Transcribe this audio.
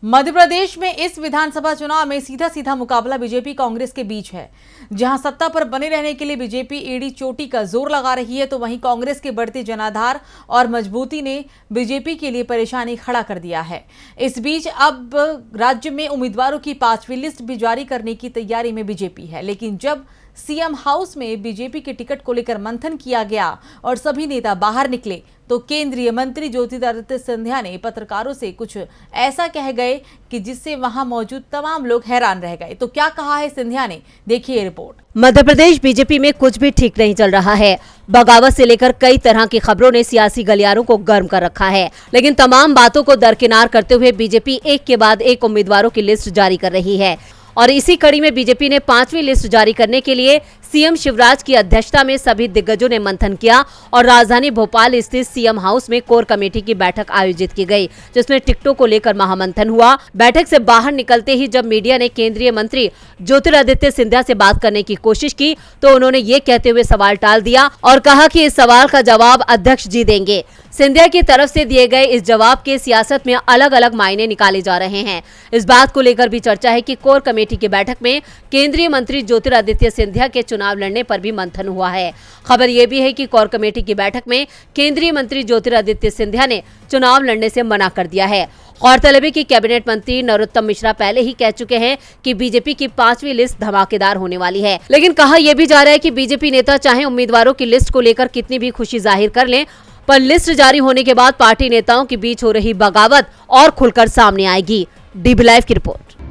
मध्य प्रदेश में इस विधानसभा चुनाव में सीधा सीधा मुकाबला बीजेपी कांग्रेस के बीच है। जहां सत्ता पर बने रहने के लिए बीजेपी एड़ी चोटी का जोर लगा रही है, तो वहीं कांग्रेस के बढ़ते जनाधार और मजबूती ने बीजेपी के लिए परेशानी खड़ा कर दिया है। इस बीच अब राज्य में उम्मीदवारों की 5वीं लिस्ट भी जारी करने की तैयारी में बीजेपी है। लेकिन जब सीएम हाउस में बीजेपी के टिकट को लेकर मंथन किया गया और सभी नेता बाहर निकले, तो केंद्रीय मंत्री ज्योतिरादित्य सिंधिया ने पत्रकारों से कुछ ऐसा कह गए कि जिससे वहां मौजूद तमाम लोग हैरान रह गए। तो क्या कहा है सिंधिया ने, देखिए रिपोर्ट। मध्य प्रदेश बीजेपी में कुछ भी ठीक नहीं चल रहा है। बगावत से लेकर कई तरह की खबरों ने सियासी गलियारों को गर्म कर रखा है, लेकिन तमाम बातों को दरकिनार करते हुए बीजेपी एक के बाद एक उम्मीदवारों की लिस्ट जारी कर रही है। और इसी कड़ी में बीजेपी ने 5वीं लिस्ट जारी करने के लिए सीएम शिवराज की अध्यक्षता में सभी दिग्गजों ने मंथन किया और राजधानी भोपाल स्थित सीएम हाउस में कोर कमेटी की बैठक आयोजित की गई, जिसमें टिकटों को लेकर महामंथन हुआ। बैठक से बाहर निकलते ही जब मीडिया ने केंद्रीय मंत्री ज्योतिरादित्य सिंधिया से बात करने की कोशिश की, तो उन्होंने ये कहते हुए सवाल टाल दिया और कहा कि इस सवाल का जवाब अध्यक्ष जी देंगे। सिंधिया की तरफ से दिए गए इस जवाब के सियासत में अलग अलग मायने निकाले जा रहे हैं। इस बात को लेकर भी चर्चा है कि कोर कमेटी की बैठक में केंद्रीय मंत्री ज्योतिरादित्य सिंधिया के चुनाव लड़ने पर भी मंथन हुआ है। खबर ये भी है कि कोर कमेटी की बैठक में केंद्रीय मंत्री ज्योतिरादित्य सिंधिया ने चुनाव लड़ने से मना कर दिया है। गौरतलब है कि कैबिनेट मंत्री नरोत्तम मिश्रा पहले ही कह चुके हैं कि बीजेपी की 5वीं लिस्ट धमाकेदार होने वाली है। लेकिन कहा यह भी जा रहा है कि बीजेपी नेता चाहे उम्मीदवारों की लिस्ट को लेकर कितनी भी खुशी जाहिर कर लें, पर लिस्ट जारी होने के बाद पार्टी नेताओं के बीच हो रही बगावत और खुलकर सामने आएगी। डीबी लाइव की रिपोर्ट।